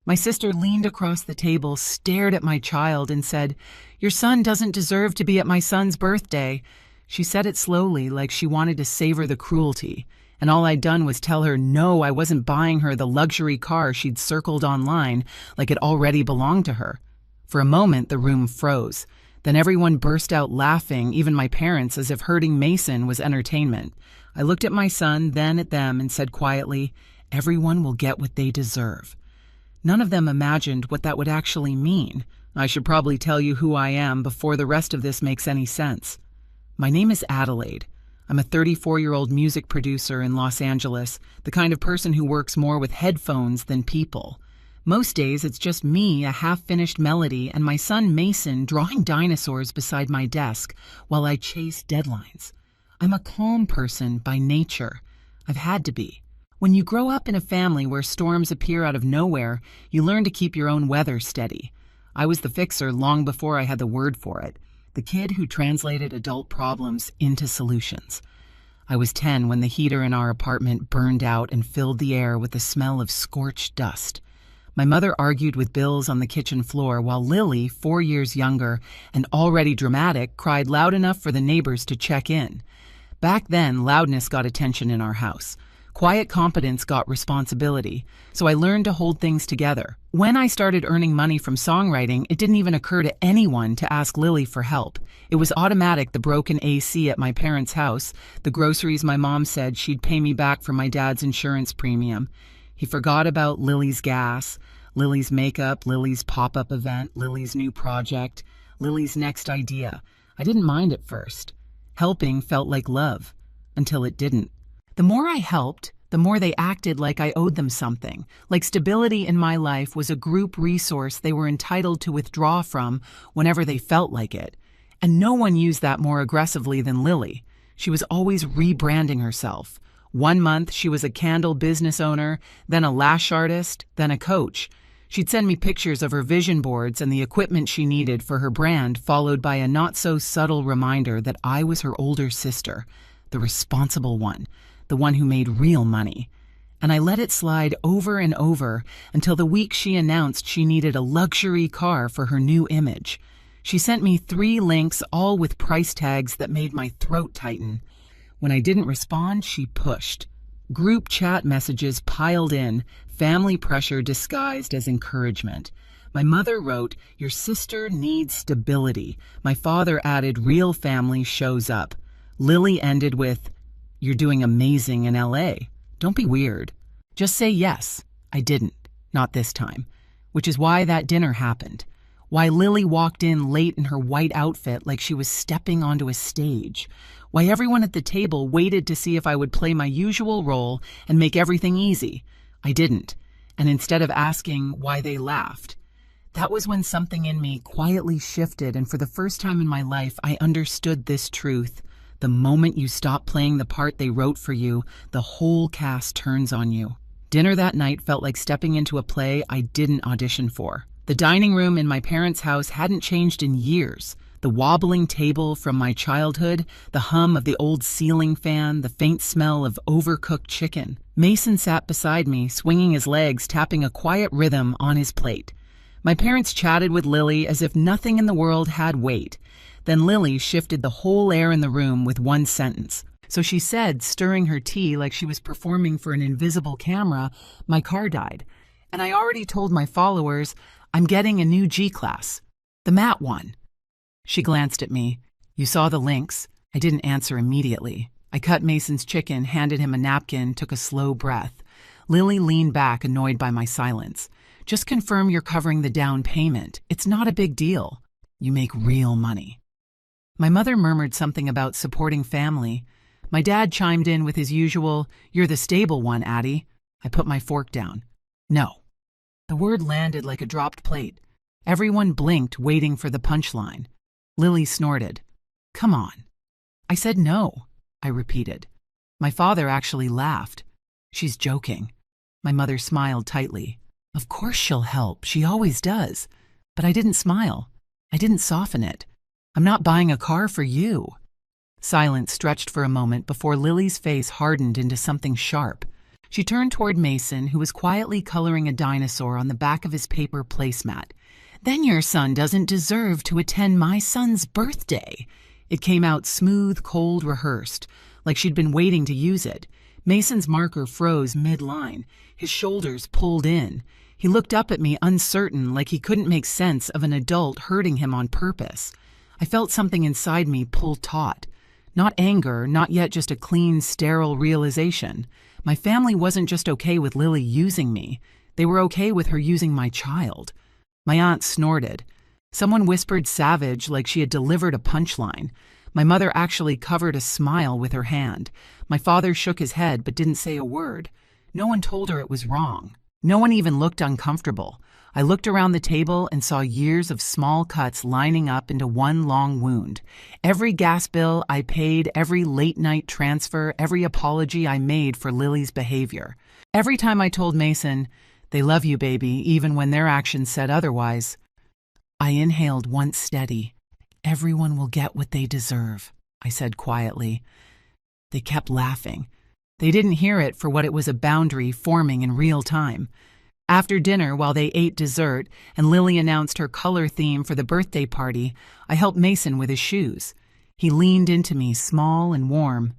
My sister leaned across the table, stared at my child, and said, "Your son doesn't deserve to be at my son's birthday." She said it slowly, like she wanted to savor the cruelty, and all I'd done was tell her no, I wasn't buying her the luxury car she'd circled online like it already belonged to her. For a moment, the room froze. Then everyone burst out laughing, even my parents, as if hurting Mason was entertainment. I looked at my son, then at them, and said quietly, "Everyone will get what they deserve." None of them imagined what that would actually mean. I should probably tell you who I am before the rest of this makes any sense. My name is Adelaide. I'm a 34-year-old music producer in Los Angeles, the kind of person who works more with headphones than people. Most days, it's just me, a half-finished melody, and my son Mason drawing dinosaurs beside my desk while I chase deadlines. I'm a calm person by nature. I've had to be. When you grow up in a family where storms appear out of nowhere, you learn to keep your own weather steady. I was the fixer long before I had the word for it, the kid who translated adult problems into solutions. I was 10 when the heater in our apartment burned out and filled the air with the smell of scorched dust. My mother argued with bills on the kitchen floor while Lily, 4 years younger and already dramatic, cried loud enough for the neighbors to check in. Back then, loudness got attention in our house. Quiet competence got responsibility, so I learned to hold things together. When I started earning money from songwriting, it didn't even occur to anyone to ask Lily for help. It was automatic: the broken AC at my parents' house, the groceries my mom said she'd pay me back for my dad's insurance premium. He forgot about Lily's gas, Lily's makeup, Lily's pop-up event, Lily's new project, Lily's next idea. I didn't mind at first. Helping felt like love, until it didn't. The more I helped, the more they acted like I owed them something, like stability in my life was a group resource they were entitled to withdraw from whenever they felt like it. And no one used that more aggressively than Lily. She was always rebranding herself. 1 month, she was a candle business owner, then a lash artist, then a coach. She'd send me pictures of her vision boards and the equipment she needed for her brand, followed by a not-so-subtle reminder that I was her older sister, the responsible one, the one who made real money. And I let it slide over and over until the week she announced she needed a luxury car for her new image. She sent me 3 links, all with price tags that made my throat tighten. When I didn't respond, she pushed. Group chat messages piled in, family pressure disguised as encouragement. My mother wrote, "Your sister needs stability." My father added, "Real family shows up." Lily ended with, "You're doing amazing in LA. Don't be weird. Just say yes." I didn't. Not this time. Which is why that dinner happened. Why Lily walked in late in her white outfit like she was stepping onto a stage. Why everyone at the table waited to see if I would play my usual role and make everything easy. I didn't. And instead of asking why, they laughed. That was when something in me quietly shifted, and for the first time in my life, I understood this truth. The moment you stop playing the part they wrote for you, the whole cast turns on you. Dinner that night felt like stepping into a play I didn't audition for. The dining room in my parents' house hadn't changed in years. The wobbling table from my childhood, the hum of the old ceiling fan, the faint smell of overcooked chicken. Mason sat beside me, swinging his legs, tapping a quiet rhythm on his plate. My parents chatted with Lily as if nothing in the world had weight. Then Lily shifted the whole air in the room with one sentence. So she said, stirring her tea like she was performing for an invisible camera, "My car died. And I already told my followers I'm getting a new G-class. The matte one." She glanced at me. "You saw the links?" I didn't answer immediately. I cut Mason's chicken, handed him a napkin, took a slow breath. Lily leaned back, annoyed by my silence. "Just confirm you're covering the down payment. It's not a big deal. You make real money." My mother murmured something about supporting family. My dad chimed in with his usual, "You're the stable one, Addie." I put my fork down. "No." The word landed like a dropped plate. Everyone blinked, waiting for the punchline. Lily snorted. "Come on." I said no, I repeated. My father actually laughed. "She's joking." My mother smiled tightly. "Of course she'll help. She always does." But I didn't smile. I didn't soften it. "I'm not buying a car for you." Silence stretched for a moment before Lily's face hardened into something sharp. She turned toward Mason, who was quietly coloring a dinosaur on the back of his paper placemat. "Then your son doesn't deserve to attend my son's birthday." It came out smooth, cold, rehearsed, like she'd been waiting to use it. Mason's marker froze mid-line. His shoulders pulled in. He looked up at me uncertain, like he couldn't make sense of an adult hurting him on purpose. I felt something inside me pull taut. Not anger, not yet just a clean, sterile realization. My family wasn't just okay with Lily using me. They were okay with her using my child. My aunt snorted. Someone whispered savage, like she had delivered a punchline. My mother actually covered a smile with her hand. My father shook his head but didn't say a word. No one told her it was wrong. No one even looked uncomfortable. I looked around the table and saw years of small cuts lining up into one long wound. Every gas bill I paid, every late-night transfer, every apology I made for Lily's behavior. Every time I told Mason, "They love you, baby," even when their actions said otherwise. I inhaled once steady. "Everyone will get what they deserve," I said quietly. They kept laughing. They didn't hear it for what it was, a boundary forming in real time. After dinner, while they ate dessert and Lily announced her color theme for the birthday party, I helped Mason with his shoes. He leaned into me, small and warm.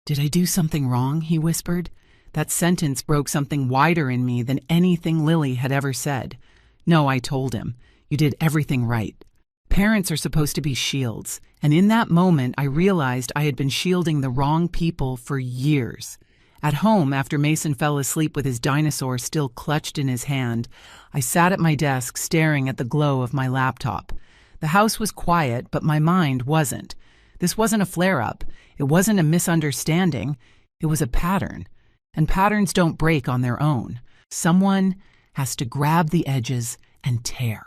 "Did I do something wrong?" he whispered. That sentence broke something wider in me than anything Lily had ever said. "No," I told him. "You did everything right." Parents are supposed to be shields, and in that moment I realized I had been shielding the wrong people for years. At home, after Mason fell asleep with his dinosaur still clutched in his hand, I sat at my desk staring at the glow of my laptop. The house was quiet, but my mind wasn't. This wasn't a flare-up. It wasn't a misunderstanding. It was a pattern. And patterns don't break on their own. Someone has to grab the edges and tear.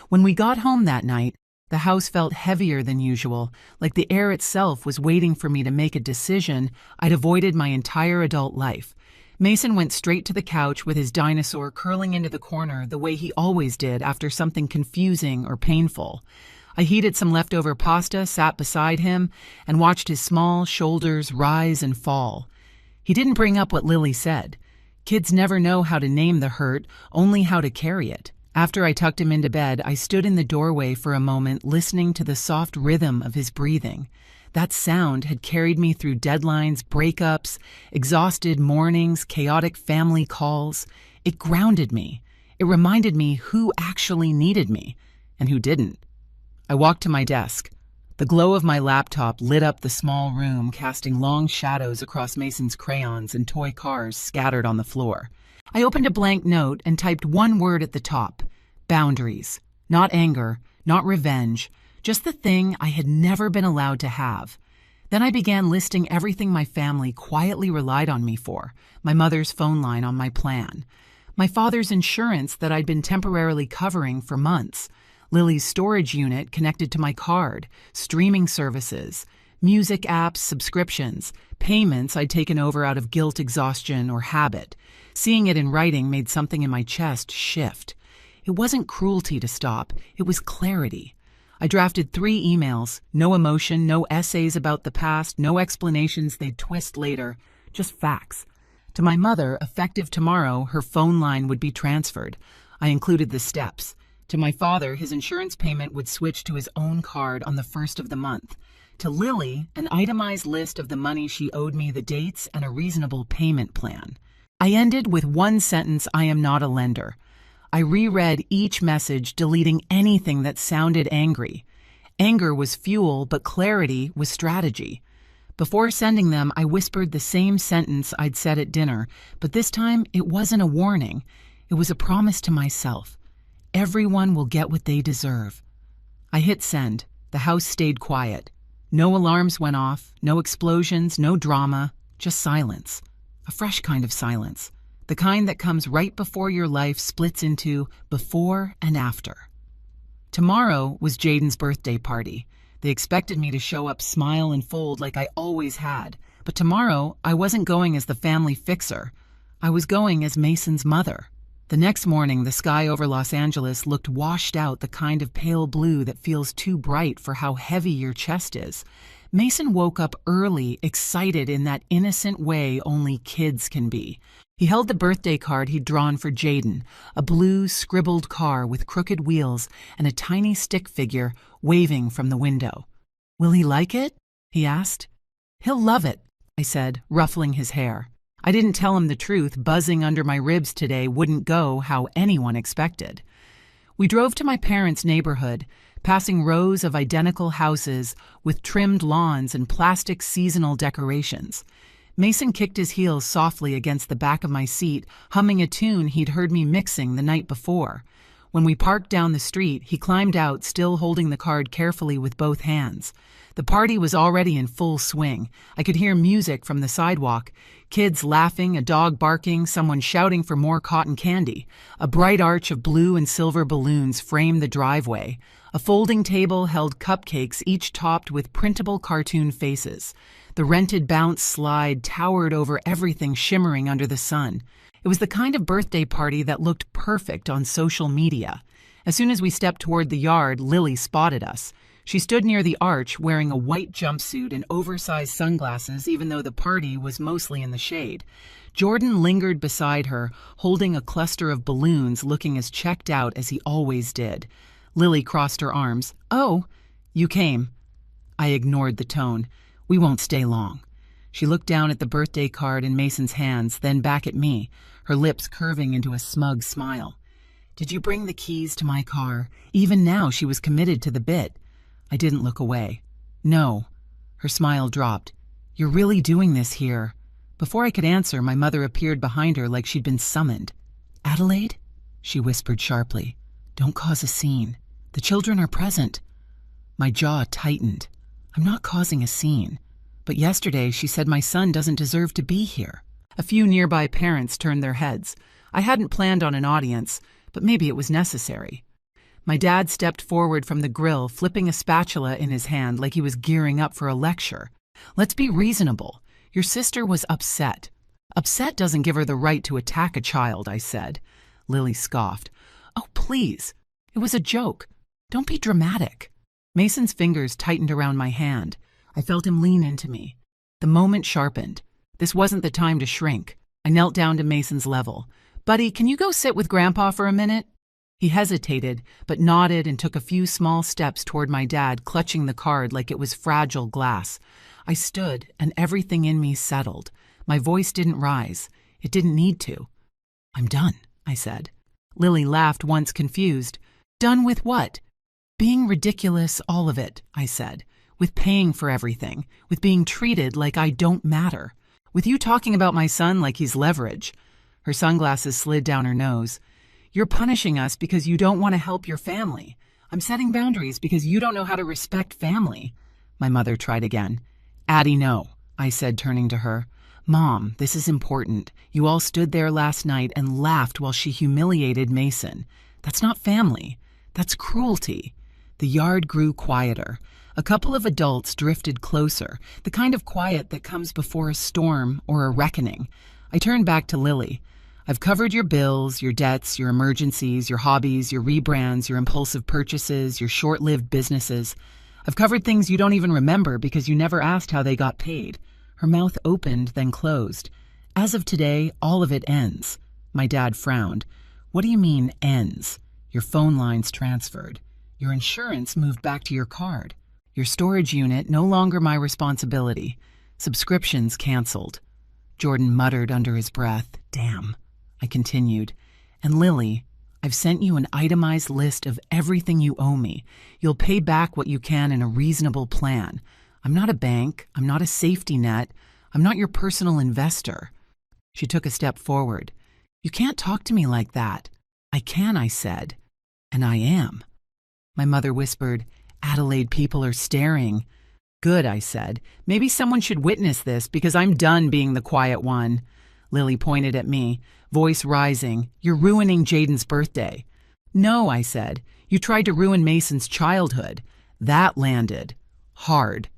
When we got home that night, the house felt heavier than usual, like the air itself was waiting for me to make a decision I'd avoided my entire adult life. Mason went straight to the couch with his dinosaur curling into the corner the way he always did after something confusing or painful. I heated some leftover pasta, sat beside him, and watched his small shoulders rise and fall. He didn't bring up what Lily said. Kids never know how to name the hurt, only how to carry it. After I tucked him into bed, I stood in the doorway for a moment, listening to the soft rhythm of his breathing. That sound had carried me through deadlines, breakups, exhausted mornings, chaotic family calls. It grounded me. It reminded me who actually needed me and who didn't. I walked to my desk. The glow of my laptop lit up the small room, casting long shadows across Mason's crayons and toy cars scattered on the floor. I opened a blank note and typed one word at the top: boundaries. Not anger, not revenge, just the thing I had never been allowed to have. Then I began listing everything my family quietly relied on me for: my mother's phone line on my plan, my father's insurance that I'd been temporarily covering for months, Lily's storage unit connected to my card, streaming services, music apps, subscriptions, payments I'd taken over out of guilt, exhaustion, or habit. Seeing it in writing made something in my chest shift. It wasn't cruelty to stop, it was clarity. I drafted 3 emails, no emotion, no essays about the past, no explanations they'd twist later, just facts. To my mother, effective tomorrow, her phone line would be transferred. I included the steps. To my father, his insurance payment would switch to his own card on the 1st of the month. To Lily, an itemized list of the money she owed me, the dates, and a reasonable payment plan. I ended with one sentence: "I am not a lender." I reread each message, deleting anything that sounded angry. Anger was fuel, but clarity was strategy. Before sending them, I whispered the same sentence I'd said at dinner, but this time it wasn't a warning. It was a promise to myself. Everyone will get what they deserve. I hit send. The house stayed quiet. No alarms went off, no explosions, no drama, just silence. A fresh kind of silence. The kind that comes right before your life splits into before and after. Tomorrow was Jaden's birthday party. They expected me to show up, smile, and fold like I always had. But tomorrow, I wasn't going as the family fixer. I was going as Mason's mother. The next morning, the sky over Los Angeles looked washed out, the kind of pale blue that feels too bright for how heavy your chest is. Mason woke up early, excited in that innocent way only kids can be. He held the birthday card he'd drawn for Jaden, a blue, scribbled car with crooked wheels and a tiny stick figure waving from the window. "Will he like it?" he asked. "He'll love it," I said, ruffling his hair. I didn't tell him the truth. Buzzing under my ribs today wouldn't go how anyone expected. We drove to my parents' neighborhood, passing rows of identical houses with trimmed lawns and plastic seasonal decorations. Mason kicked his heels softly against the back of my seat, humming a tune he'd heard me mixing the night before. When we parked down the street, he climbed out, still holding the card carefully with both hands. The party was already in full swing. I could hear music from the sidewalk, kids laughing, a dog barking, someone shouting for more cotton candy. A bright arch of blue and silver balloons framed the driveway. A folding table held cupcakes, each topped with printable cartoon faces. The rented bounce slide towered over everything, shimmering under the sun. It was the kind of birthday party that looked perfect on social media. As soon as we stepped toward the yard, Lily spotted us. She stood near the arch wearing a white jumpsuit and oversized sunglasses, even though the party was mostly in the shade. Jordan lingered beside her, holding a cluster of balloons, looking as checked out as he always did. Lily crossed her arms. "Oh, you came." I ignored the tone. "We won't stay long." She looked down at the birthday card in Mason's hands, then back at me, her lips curving into a smug smile. "Did you bring the keys to my car?" Even now she was committed to the bit. I didn't look away. "No." Her smile dropped. "You're really doing this here?" Before I could answer, my mother appeared behind her like she'd been summoned. "Adelaide?" she whispered sharply. "Don't cause a scene. The children are present." My jaw tightened. I'm not causing a scene. But yesterday she said my son doesn't deserve to be here. A few nearby parents turned their heads. I hadn't planned on an audience, but maybe it was necessary. My dad stepped forward from the grill, flipping a spatula in his hand like he was gearing up for a lecture. "Let's be reasonable. Your sister was upset." "Upset doesn't give her the right to attack a child," I said. Lily scoffed. "Oh, please. It was a joke. Don't be dramatic." Mason's fingers tightened around my hand. I felt him lean into me. The moment sharpened. This wasn't the time to shrink. I knelt down to Mason's level. "Buddy, can you go sit with Grandpa for a minute?" He hesitated, but nodded and took a few small steps toward my dad, clutching the card like it was fragile glass. I stood, and everything in me settled. My voice didn't rise. It didn't need to. "I'm done," I said. Lily laughed, once confused. "Done with what?" "Being ridiculous, all of it," I said. "With paying for everything, with being treated like I don't matter, with you talking about my son like he's leverage." Her sunglasses slid down her nose. "You're punishing us because you don't want to help your family. I'm setting boundaries because you don't know how to respect family." My mother tried again. "Addie, no," I said, turning to her. "Mom, this is important. You all stood there last night and laughed while she humiliated Mason. That's not family. That's cruelty." The yard grew quieter. A couple of adults drifted closer, the kind of quiet that comes before a storm or a reckoning. I turned back to Lily. "I've covered your bills, your debts, your emergencies, your hobbies, your rebrands, your impulsive purchases, your short-lived businesses. I've covered things you don't even remember because you never asked how they got paid." Her mouth opened, then closed. "As of today, all of it ends." My dad frowned. "What do you mean, ends?" "Your phone line's transferred. Your insurance moved back to your card. Your storage unit no longer my responsibility. Subscriptions canceled." Jordan muttered under his breath. "Damn." I continued. "And Lily, I've sent you an itemized list of everything you owe me. You'll pay back what you can in a reasonable plan. I'm not a bank. I'm not a safety net. I'm not your personal investor." She took a step forward. "You can't talk to me like that." "I can," I said. "And I am." My mother whispered, "Adelaide, people are staring." "Good," I said. "Maybe someone should witness this because I'm done being the quiet one." Lily pointed at me, voice rising. "You're ruining Jaden's birthday." "No," I said. "You tried to ruin Mason's childhood." That landed. Hard.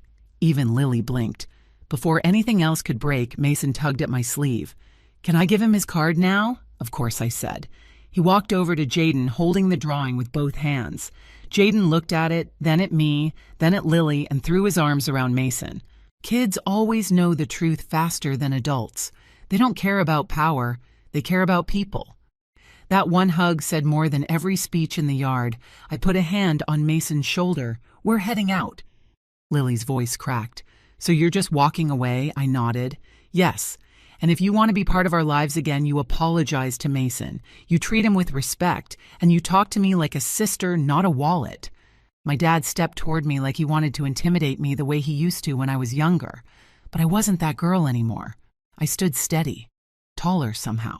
Even Lily blinked. Before anything else could break, Mason tugged at my sleeve. "Can I give him his card now?" "Of course," I said. He walked over to Jaden, holding the drawing with both hands. Jaden looked at it, then at me, then at Lily, and threw his arms around Mason. Kids always know the truth faster than adults. They don't care about power, they care about people. That one hug said more than every speech in the yard. I put a hand on Mason's shoulder. We're heading out. Lily's voice cracked. So you're just walking away? I nodded. Yes. And if you want to be part of our lives again, you apologize to Mason. You treat him with respect, and you talk to me like a sister, not a wallet. My dad stepped toward me like he wanted to intimidate me the way he used to when I was younger. But I wasn't that girl anymore. I stood steady, taller somehow.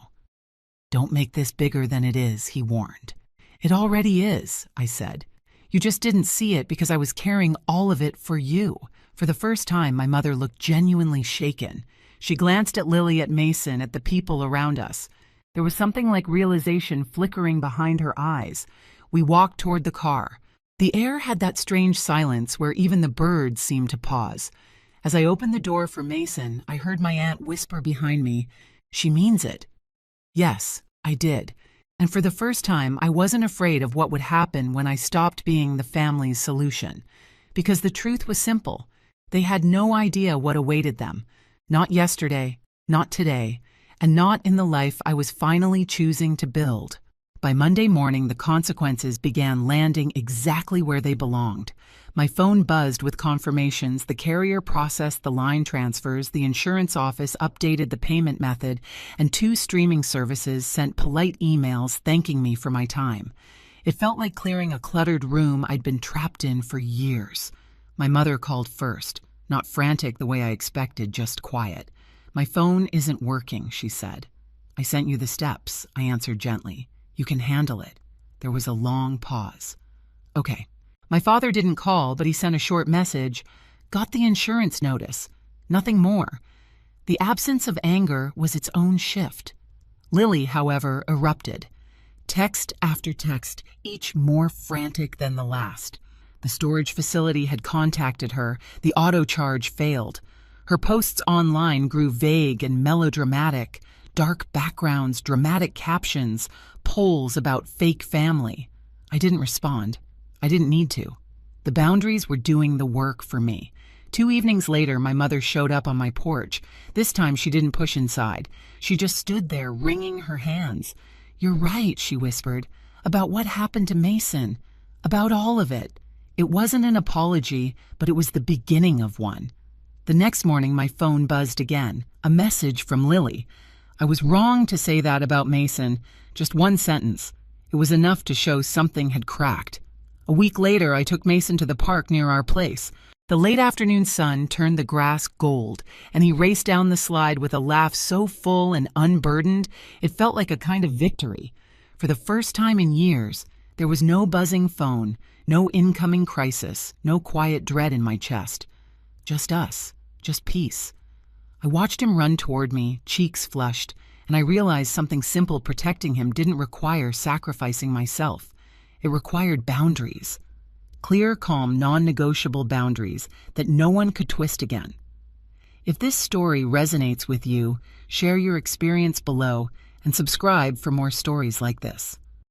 Don't make this bigger than it is, he warned. It already is, I said. You just didn't see it because I was carrying all of it for you. For the first time, my mother looked genuinely shaken. She glanced at Lily, at Mason, at the people around us. There was something like realization flickering behind her eyes. We walked toward the car. The air had that strange silence where even the birds seemed to pause. As I opened the door for Mason, I heard my aunt whisper behind me, "She means it." Yes, I did. And for the first time, I wasn't afraid of what would happen when I stopped being the family's solution. Because the truth was simple. They had no idea what awaited them. Not yesterday, not today, and not in the life I was finally choosing to build. By Monday morning, the consequences began landing exactly where they belonged. My phone buzzed with confirmations, the carrier processed the line transfers, the insurance office updated the payment method, and 2 streaming services sent polite emails thanking me for my time. It felt like clearing a cluttered room I'd been trapped in for years. My mother called first, not frantic the way I expected, just quiet. "My phone isn't working," she said. "I sent you the steps," I answered gently. "You can handle it." There was a long pause. "Okay." My father didn't call, but he sent a short message. "Got the insurance notice." Nothing more. The absence of anger was its own shift. Lily, however, erupted. Text after text, each more frantic than the last. The storage facility had contacted her. The auto charge failed. Her posts online grew vague and melodramatic. Dark backgrounds, dramatic captions, polls about fake family. I didn't respond. I didn't need to. The boundaries were doing the work for me. 2 evenings later, my mother showed up on my porch. This time she didn't push inside. She just stood there, wringing her hands. "You're right," she whispered, "about what happened to Mason. About all of it." It wasn't an apology, but it was the beginning of one. The next morning, my phone buzzed again. A message from Lily. I was wrong to say that about Mason. Just one sentence. It was enough to show something had cracked. A week later, I took Mason to the park near our place. The late afternoon sun turned the grass gold, and he raced down the slide with a laugh so full and unburdened, it felt like a kind of victory. For the first time in years, there was no buzzing phone, no incoming crisis, no quiet dread in my chest. Just us, just peace. I watched him run toward me, cheeks flushed, and I realized something simple protecting him didn't require sacrificing myself. It required boundaries. Clear, calm, non-negotiable boundaries that no one could twist again. If this story resonates with you, share your experience below and subscribe for more stories like this.